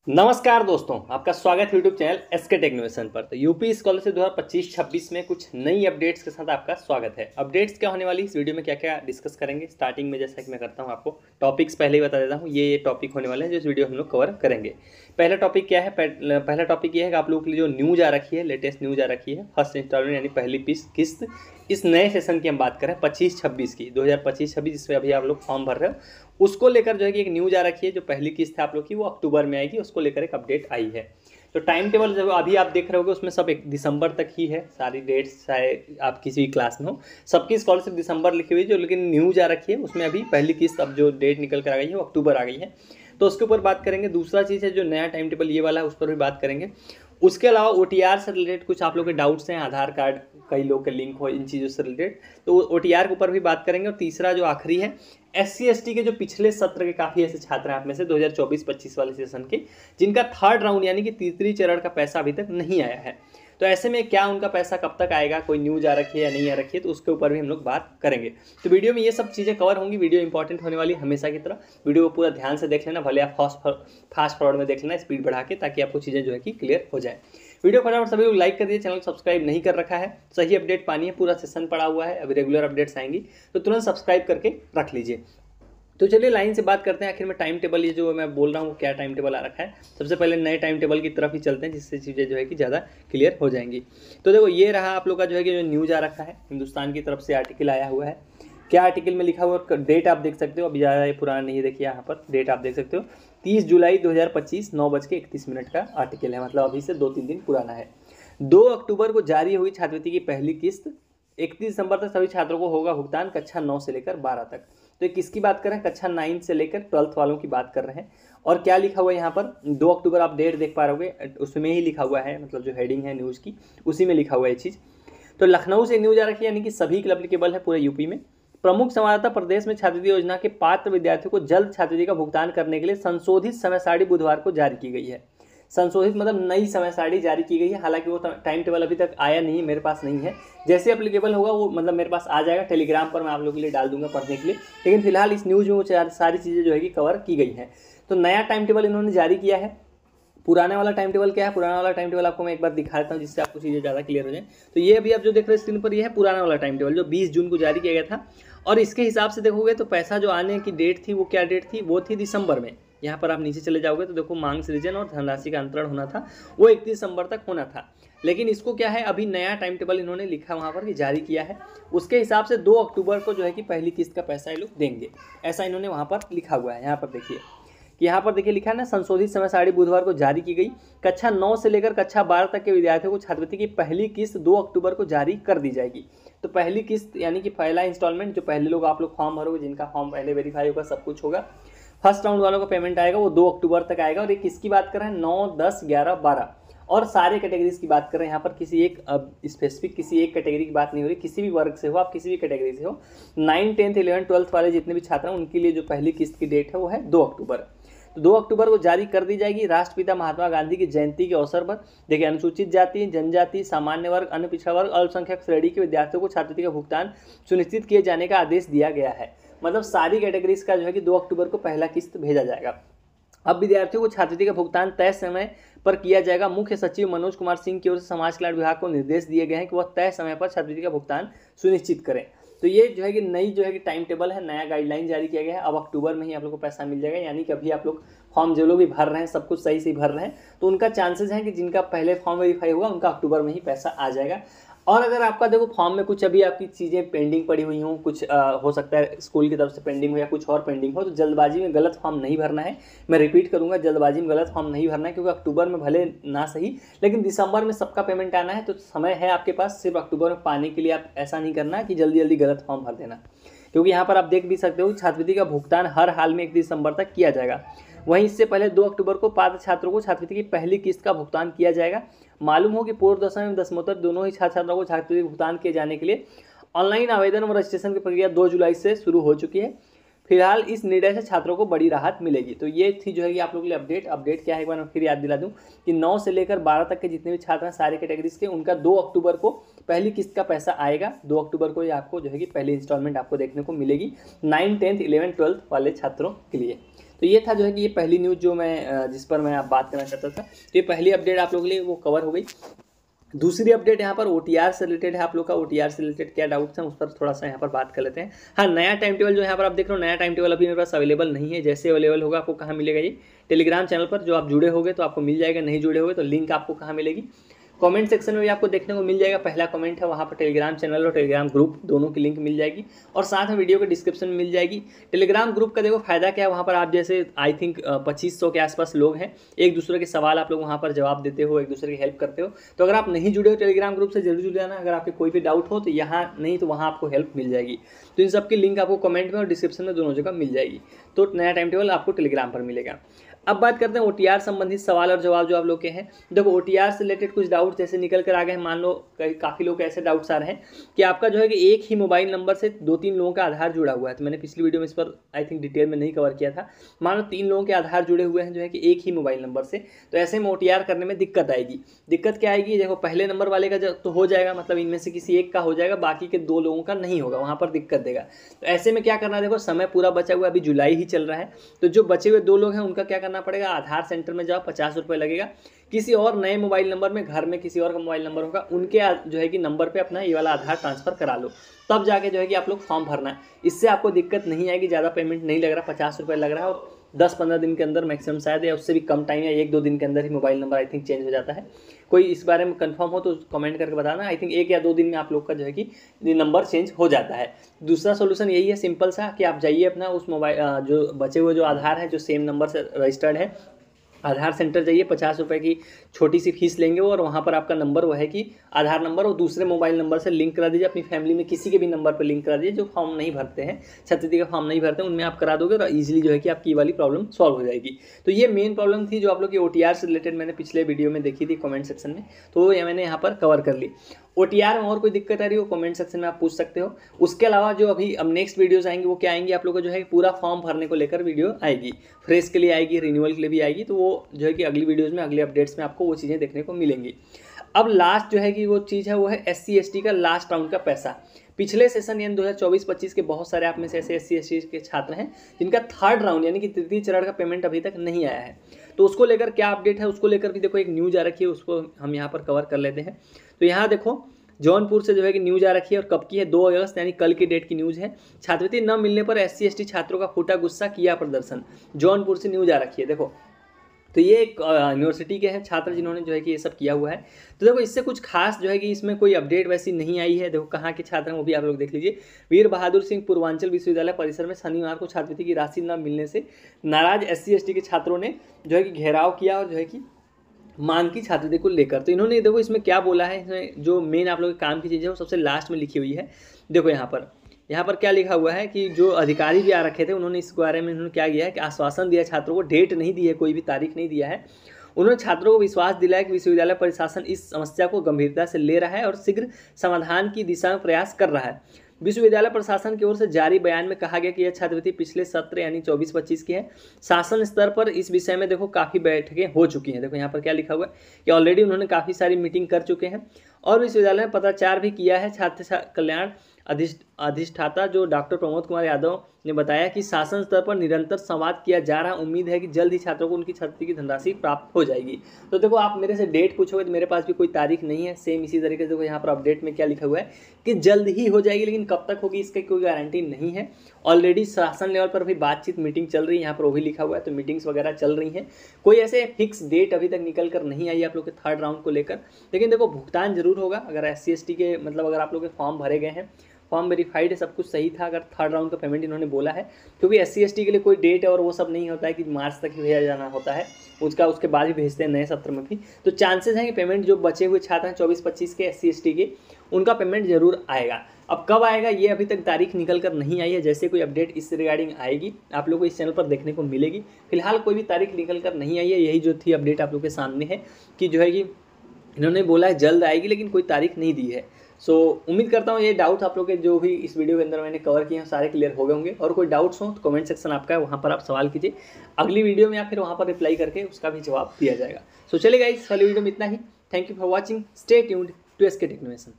नमस्कार दोस्तों, आपका स्वागत है यूट्यूब चैनल एसके टेक्नोवेशन पर। तो यूपी स्कॉलरशिप 2025-26 में कुछ नई अपडेट्स के साथ आपका स्वागत है। अपडेट्स क्या होने वाली इस वीडियो में क्या क्या डिस्कस करेंगे। स्टार्टिंग में जैसा कि मैं करता हूं, आपको टॉपिक्स पहले ही बता देता हूं। ये टॉपिक होने वाले हैं जो इस वीडियो हम लोग कवर करेंगे। पहला टॉपिक क्या है? पहला टॉपिक ये है कि आप लोगों के लिए जो न्यूज़ आ रखी है, लेटेस्ट न्यूज़ आ रखी है, फर्स्ट इंस्टॉलमेंट यानी पहली किस्त इस नए सेशन की हम बात करें 25-26 की, 2025-26 जिसमें अभी आप लोग फॉर्म भर रहे हो, उसको लेकर जो है कि एक न्यूज़ आ रखी है। जो पहली किस्त है आप लोग की वो अक्टूबर में आएगी, उसको लेकर एक अपडेट आई है। तो टाइम टेबल जो अभी आप देख रहे होगे उसमें सब 1 दिसंबर तक ही है। सारी डेट्स चाहे आप किसी भी क्लास में हो, सबकी स्कॉलरशिप दिसंबर लिखी हुई है। जो लेकिन न्यूज़ आ रखी है उसमें अभी पहली किस्त अब जो डेट निकल कर आ गई है वो अक्टूबर आ गई है, तो उसके ऊपर बात करेंगे। दूसरा चीज़ है जो नया टाइम टेबल ये वाला है, उस पर भी बात करेंगे। उसके अलावा ओटीआर से रिलेटेड कुछ आप लोग के डाउट्स हैं, आधार कार्ड कई लोग के लिंक हो इन चीज़ों से रिलेटेड, तो ओटीआर के ऊपर भी बात करेंगे। और तीसरा जो आखिरी है, SC/ST के जो पिछले सत्र के काफ़ी ऐसे छात्र हैं आप में से 2024-25 वाले सेशन के, जिनका थर्ड राउंड यानी कि तीसरी चरण का पैसा अभी तक नहीं आया है, तो ऐसे में क्या उनका पैसा कब तक आएगा, कोई न्यूज़ आ रखी है या नहीं आ रखी है, तो उसके ऊपर भी हम लोग बात करेंगे। तो वीडियो में ये सब चीज़ें कवर होंगी। वीडियो इंपॉर्टेंट होने वाली हमेशा की तरह। वीडियो को पूरा ध्यान से देख लेना, भले आप फास्ट फॉरवर्ड में देख लेना स्पीड बढ़ा के, ताकि आपको चीज़ें जो है कि क्लियर हो जाए। वीडियो फटाफट सभी लोग लाइक कर दिए, चैनल को सब्सक्राइब नहीं कर रखा है, सही अपडेट पानी है, पूरा सेशन पड़ा हुआ है, अभी रेगुलर अपडेट्स आएंगी, तो तुरंत सब्सक्राइब करके रख लीजिए। तो चलिए लाइन से बात करते हैं। आखिर में टाइम टेबल ये जो मैं बोल रहा हूँ वो क्या टाइम टेबल आ रखा है। सबसे पहले नए टाइम टेबल की तरफ ही चलते हैं, जिससे चीज़ें जो है कि ज़्यादा क्लियर हो जाएंगी। तो देखो ये रहा आप लोग का जो है कि जो न्यूज़ आ रखा है, हिंदुस्तान की तरफ से आर्टिकल आया हुआ है। क्या आर्टिकल में लिखा हुआ, डेट आप देख सकते हो, अभी ज़्यादा पुराना नहीं, देखिए यहाँ पर डेट आप देख सकते हो, 30 जुलाई 2025 9:31 का आर्टिकल है, मतलब अभी से 2-3 दिन पुराना है। 2 अक्टूबर को जारी हुई छात्रवृत्ति की पहली किस्त, 31 दिसंबर तक सभी छात्रों को होगा भुगतान, कक्षा 9 से लेकर 12 तक। तो ये किसकी बात कर रहे हैं? कक्षा 9 से लेकर 12th वालों की बात कर रहे हैं। और क्या लिखा हुआ है यहाँ पर? 2 अक्टूबर आप डेट देख पा रहे होगे, उसमें ही लिखा हुआ है, मतलब जो हेडिंग है न्यूज़ की उसी में लिखा हुआ है ये चीज़। तो लखनऊ से न्यूज़ आ रखी है, यानी कि सभी के लिए एप्लीकेबल है पूरे यूपी में। प्रमुख संवाददाता, प्रदेश में छात्रवृत्ति योजना के पात्र विद्यार्थियों को जल्द छात्रवृत्ति का भुगतान करने के लिए संशोधित समय सारणी बुधवार को जारी की गई है। संशोधित मतलब नई समय सारणी जारी की गई है। हालांकि वो टाइम टेबल अभी तक आया नहीं, मेरे पास नहीं है। जैसे एप्लीकेबल होगा वो मतलब मेरे पास आ जाएगा, टेलीग्राम पर मैं आप लोगों के लिए डाल दूंगा पढ़ने के लिए। लेकिन फिलहाल इस न्यूज़ में वो सारी चीज़ें जो है कि कवर की गई हैं। तो नया टाइम टेबल इन्होंने जारी किया है। पुराने वाला टाइम टेबल क्या है? पुराना वाला टाइम टेबल आपको मैं एक बार दिखा देता हूँ, जिससे आपको चीज़ें ज़्यादा क्लियर हो जाए। तो ये अभी आप जो देख रहे हैं स्क्रीन पर, ये है पुराना वाला टाइम टेबल जो 20 जून को जारी किया गया था। और इसके हिसाब से देखोगे तो पैसा जो आने की डेट थी वो क्या डेट थी? वो थी दिसंबर में। यहाँ पर आप नीचे चले जाओगे तो देखो मांग सृजन और धनराशि का अंतरण होना था, वो 31 दिसंबर तक होना था। लेकिन इसको क्या है, अभी नया टाइम टेबल इन्होंने लिखा वहाँ पर कि जारी किया है। उसके हिसाब से 2 अक्टूबर को जो है कि पहली किस्त का पैसा ये लोग देंगे, ऐसा इन्होंने वहाँ पर लिखा हुआ है। यहाँ पर देखिए कि यहाँ पर देखिए लिखा है ना, संशोधित समय सारणी बुधवार को जारी की गई। कक्षा 9 से लेकर कक्षा 12 तक के विद्यार्थियों को छात्रवृत्ति की पहली किस्त 2 अक्टूबर को जारी कर दी जाएगी। तो पहली किस्त यानी कि पहला इंस्टॉलमेंट, जो पहले लोग आप लोग फॉर्म भरोगे, जिनका फॉर्म पहले वेरीफाई होगा, सब कुछ होगा, फर्स्ट राउंड वालों का पेमेंट आएगा, वो 2 अक्टूबर तक आएगा। और ये किसकी बात कर रहे हैं? 9, 10, 11, 12 और सारे कैटेगरीज की बात कर रहे हैं। यहाँ पर किसी एक स्पेसिफिक किसी एक कैटेगरी की बात नहीं हो रही, किसी भी वर्ग से हो आप, किसी भी कैटेगरी से हो, 9, 10th, 11th, 12th वाले जितने भी छात्र हैं उनके लिए जो पहली किस्त की डेट है वो है 2 अक्टूबर। तो 2 अक्टूबर को जारी कर दी जाएगी। राष्ट्रपिता महात्मा गांधी की जयंती के अवसर पर देखिए, अनुसूचित जाति, जनजाति, सामान्य वर्ग, अन्य पिछड़ा वर्ग, अल्पसंख्यक श्रेणी के विद्यार्थियों को छात्रवृत्ति का भुगतान सुनिश्चित किए जाने का आदेश दिया गया है। मतलब सारी कैटेगरीज का जो है कि 2 अक्टूबर को पहला किस्त भेजा जाएगा। अब विद्यार्थियों को छात्रवृत्ति का भुगतान तय समय पर किया जाएगा। मुख्य सचिव मनोज कुमार सिंह की ओर से समाज कल्याण विभाग को निर्देश दिए गए हैं कि वह तय समय पर छात्रवृत्ति का भुगतान सुनिश्चित करें। तो ये जो है कि नई जो है कि टाइम टेबल है, नया गाइडलाइन जारी किया गया है। अब अक्टूबर में ही आप लोग को पैसा मिल जाएगा, यानी कि अभी आप लोग फॉर्म जो लोग भी भर रहे हैं सब कुछ सही से भर रहे हैं, तो उनका चांसेस है कि जिनका पहले फॉर्म वेरीफाई होगा उनका अक्टूबर में ही पैसा आ जाएगा। और अगर आपका देखो फॉर्म में कुछ अभी आपकी चीज़ें पेंडिंग पड़ी हुई हों, कुछ हो सकता है स्कूल की तरफ से पेंडिंग हो या कुछ और पेंडिंग हो, तो जल्दबाजी में गलत फॉर्म नहीं भरना है। मैं रिपीट करूंगा, जल्दबाजी में गलत फॉर्म नहीं भरना है, क्योंकि अक्टूबर में भले ना सही लेकिन दिसंबर में सबका पेमेंट आना है, तो समय है आपके पास। सिर्फ अक्टूबर में पाने के लिए आप ऐसा नहीं करना कि जल्दी जल्दी गलत फॉर्म भर देना, क्योंकि यहाँ पर आप देख भी सकते हो छात्रवृत्ति का भुगतान हर हाल में 31 दिसंबर तक किया जाएगा। वहीं इससे पहले 2 अक्टूबर को पात्र छात्रों को छात्रवृत्ति की पहली किस्त का भुगतान किया जाएगा। मालूम हो कि पूर्व दशम एवं दसमोत्तर दोनों ही छात्र छात्राओं को छात्रवृत्ति भुगतान किए जाने के लिए ऑनलाइन आवेदन और रजिस्ट्रेशन की प्रक्रिया 2 जुलाई से शुरू हो चुकी है। फिलहाल इस निर्णय से छात्रों को बड़ी राहत मिलेगी। तो ये थी जो है कि आप लोगों के लिए अपडेट क्या है, एक बार मैं फिर याद दिला दूं कि 9 से लेकर 12 तक के जितने भी छात्र हैं सारे कैटेगरीज के, उनका 2 अक्टूबर को पहली किस्त का पैसा आएगा। 2 अक्टूबर को ये आपको जो है कि पहली इंस्टॉलमेंट आपको देखने को मिलेगी 9, 10th, 11th, 12th वाले छात्रों के लिए। तो ये था जो है कि ये पहली न्यूज़ जो मैं जिस पर मैं आप बात करना चाहता था। तो ये पहली अपडेट आप लोगों के लिए वो कवर हो गई। दूसरी अपडेट यहाँ पर OTR से रिलेटेड है। आप लोग का OTR से रिलेटेड क्या डाउट्स हैं उस पर थोड़ा सा यहाँ पर बात कर लेते हैं। हाँ, नया टाइम टेबल जो यहाँ पर आप देख रहे हो, नया टाइम टेबल अभी मेरे पास अवेलेबल नहीं है। जैसे अवेलेबल होगा आपको कहाँ मिलेगा, ये टेलीग्राम चैनल पर जो आप जुड़े होगे तो आपको मिल जाएगा, नहीं जुड़े होगे तो लिंक आपको कहाँ मिलेगी, कमेंट सेक्शन में भी आपको देखने को मिल जाएगा। पहला कमेंट है वहाँ पर टेलीग्राम चैनल और टेलीग्राम ग्रुप दोनों की लिंक मिल जाएगी और साथ में वीडियो के डिस्क्रिप्शन में मिल जाएगी। टेलीग्राम ग्रुप का देखो फायदा क्या है, वहाँ पर आप जैसे आई थिंक 2500 के आसपास लोग हैं, एक दूसरे के सवाल आप लोग वहाँ पर जवाब देते हो, एक दूसरे की हेल्प करते हो। तो अगर आप नहीं जुड़े हो टेलीग्राम ग्रुप से जरूर जुड़ जाना। अगर आपके कोई भी डाउट हो तो यहाँ नहीं तो वहाँ आपको हेल्प मिल जाएगी। तो इन सब की लिंक आपको कमेंट में और डिस्क्रिप्शन में दोनों जगह मिल जाएगी। तो नया टाइम टेबल आपको टेलीग्राम पर मिलेगा। अब बात करते हैं OTR संबंधित सवाल और जवाब जो आप लोग के हैं। देखो OTR से रिलेटेड कुछ डाउट जैसे निकल कर आ गए हैं। मान लो काफ़ी लोग ऐसे डाउट्स आ रहे हैं कि आपका जो है कि एक ही मोबाइल नंबर से 2-3 लोगों का आधार जुड़ा हुआ है। तो मैंने पिछली वीडियो में इस पर आई थिंक डिटेल में नहीं कवर किया था। मान लो 3 लोगों के आधार जुड़े हुए हैं जो है कि एक ही मोबाइल नंबर से, तो ऐसे में OTR करने में दिक्कत आएगी। दिक्कत क्या आएगी, देखो पहले नंबर वाले का तो हो जाएगा, मतलब इनमें से किसी एक का हो जाएगा, बाकी के 2 लोगों का नहीं होगा, वहाँ पर दिक्कत देगा। तो ऐसे में क्या करना है, देखो समय पूरा बचा हुआ, अभी जुलाई ही चल रहा है, तो जो बचे हुए 2 लोग हैं उनका क्या करना पड़ेगा, आधार सेंटर में जाओ, 50 रुपये लगेगा। किसी और नए मोबाइल नंबर में, घर में किसी और का मोबाइल नंबर होगा, उनके जो है कि नंबर पे अपना ये वाला आधार ट्रांसफर करा लो, तब जाके जो है कि आप लोग फॉर्म भरना है। इससे आपको दिक्कत नहीं आएगी, ज़्यादा पेमेंट नहीं लग रहा, 50 रुपये लग रहा है और 10-15 दिन के अंदर मैक्सिमम शायद, या उससे भी कम टाइम या 1-2 दिन के अंदर ही mobile number I think change हो जाता है। कोई इस बारे में कंफर्म हो तो कमेंट करके बताना। आई थिंक 1 या 2 दिन में आप लोग का जो है कि नंबर चेंज हो जाता है। दूसरा सोल्यूशन यही है सिंपल सा, कि आप जाइए अपना उस मोबाइल जो बचे हुए जो आधार है जो सेम नंबर से रजिस्टर्ड है, आधार सेंटर जाइए, 50 रुपये की छोटी सी फीस लेंगे और वहाँ पर आपका नंबर वो है कि आधार नंबर और दूसरे मोबाइल नंबर से लिंक करा दीजिए। अपनी फैमिली में किसी के भी नंबर पर लिंक करा दीजिए। जो फॉर्म नहीं भरते हैं, छात्रवृत्ति का फॉर्म नहीं भरते हैं, उनमें आप करा दोगे और ईजिली जो है कि आपकी वाली प्रॉब्लम सॉल्व हो जाएगी। तो ये मेन प्रॉब्लम थी जो आप लोग की OTR से रिलेटेड मैंने पिछले वीडियो में देखी थी कमेंट सेक्शन में, तो ये मैंने यहाँ पर कवर कर ली। OTR में और कोई दिक्कत आ रही हो कमेंट सेक्शन में आप पूछ सकते हो। उसके अलावा जो अभी अब नेक्स्ट वीडियोस आएंगी वो क्या आएंगी, आप लोगों को जो है पूरा फॉर्म भरने को लेकर वीडियो आएगी, फ्रेश के लिए आएगी, रिन्यूअल के लिए भी आएगी। तो वो जो है कि अगली वीडियोज़ में, अगले अपडेट्स में आपको वो चीज़ें देखने को मिलेंगी। अब लास्ट जो है कि वो चीज़ है वो है SC ST का लास्ट राउंड का पैसा। पिछले सेशन यानी 2024-25 के बहुत सारे आप में से ऐसे SC ST के छात्र हैं जिनका 3rd राउंड यानी कि तृतीय चरण का पेमेंट अभी तक नहीं आया है। तो उसको लेकर क्या अपडेट है, उसको लेकर भी देखो एक न्यूज़ आ रखी है, उसको हम यहाँ पर कवर कर लेते हैं। तो यहाँ देखो जौनपुर से जो है कि न्यूज़ आ रखी है और कब की है, 2 अगस्त यानी कल की डेट की न्यूज़ है। छात्रवृत्ति न मिलने पर SC ST छात्रों का फूटा गुस्सा, किया प्रदर्शन। जौनपुर से न्यूज़ आ रखी है। देखो तो ये एक यूनिवर्सिटी के हैं छात्र जिन्होंने जो है कि ये सब किया हुआ है। तो देखो इससे कुछ खास जो है कि इसमें कोई अपडेट वैसी नहीं आई है। देखो कहाँ के छात्र हैं वो भी आप लोग देख लीजिए। वीर बहादुर सिंह पूर्वांचल विश्वविद्यालय परिसर में शनिवार को छात्रवृत्ति की राशि न मिलने से नाराज SC ST के छात्रों ने जो है कि घेराव किया और जो है कि मांग की छात्रवृत्ति को लेकर। तो इन्होंने देखो इसमें क्या बोला है, इसमें जो मेन आप लोग के काम की चीज़ है वो सबसे लास्ट में लिखी हुई है। देखो यहाँ पर क्या लिखा हुआ है कि जो अधिकारी भी आ रखे थे उन्होंने इस बारे में उन्होंने क्या किया है कि आश्वासन दिया छात्रों को, डेट नहीं दी है, कोई भी तारीख नहीं दिया है। उन्होंने छात्रों को विश्वास दिलाया कि विश्वविद्यालय प्रशासन इस समस्या को गंभीरता से ले रहा है और शीघ्र समाधान की दिशा में प्रयास कर रहा है। विश्वविद्यालय प्रशासन की ओर से जारी बयान में कहा गया कि यह छात्रवृत्ति पिछले सत्र यानी 24-25 की है। शासन स्तर पर इस विषय में देखो काफ़ी बैठकें हो चुकी हैं। देखो यहाँ पर क्या लिखा हुआ है कि ऑलरेडी उन्होंने काफ़ी सारी मीटिंग कर चुके हैं और विश्वविद्यालय में पत्राचार भी किया है। छात्र कल्याण अधिष्ठाता जो डॉक्टर प्रमोद कुमार यादव ने बताया कि शासन स्तर पर निरंतर संवाद किया जा रहा है। उम्मीद है कि जल्द ही छात्रों को उनकी छात्रवृत्ति की धनराशि प्राप्त हो जाएगी। तो देखो आप मेरे से डेट पूछोगे तो मेरे पास भी कोई तारीख नहीं है। सेम इसी तरीके से देखो यहाँ पर अपडेट में क्या लिखा हुआ है कि जल्द ही हो जाएगी, लेकिन कब तक होगी इसकी कोई गारंटी नहीं है। ऑलरेडी शासन लेवल पर भी बातचीत मीटिंग चल रही है, यहाँ पर वो भी लिखा हुआ है। तो मीटिंग्स वगैरह चल रही हैं, कोई ऐसे फिक्स डेट अभी तक निकल कर नहीं आई आप लोग के 3rd राउंड को लेकर। लेकिन देखो भुगतान जरूर होगा अगर SC ST के मतलब अगर आप लोग के फॉर्म भरे गए हैं, फॉर्म वेरीफाइड है, सब कुछ सही था, अगर 3rd राउंड का पेमेंट इन्होंने बोला है। क्योंकि SC ST के लिए कोई डेट और वो सब नहीं होता है कि मार्च तक ही भेजा जाना होता है, उसके बाद ही भेजते हैं नए सत्र में भी। तो चांसेस हैं कि पेमेंट जो बचे हुए छात्र हैं 24-25 के SC ST के, उनका पेमेंट जरूर आएगा। अब कब आएगा ये अभी तक तारीख निकल कर नहीं आई है। जैसे कोई अपडेट इस रिगार्डिंग आएगी आप लोग को इस चैनल पर देखने को मिलेगी। फिलहाल कोई भी तारीख निकल कर नहीं आई है। यही जो थी अपडेट आप लोग के सामने है कि जो है कि इन्होंने बोला है जल्द आएगी, लेकिन कोई तारीख नहीं दी है। सो उम्मीद करता हूँ ये डाउट आप लोग के जो भी इस वीडियो के अंदर मैंने कवर किए हैं सारे क्लियर हो गए होंगे। और कोई डाउट्स हो तो कमेंट सेक्शन आपका है, वहाँ पर आप सवाल कीजिए, अगली वीडियो में या फिर वहाँ पर रिप्लाई करके उसका भी जवाब दिया जाएगा। सो चलिए गाइस, वाली वीडियो में इतना ही। Thank you for watching, stay tuned to SK टेक्नोवेशन।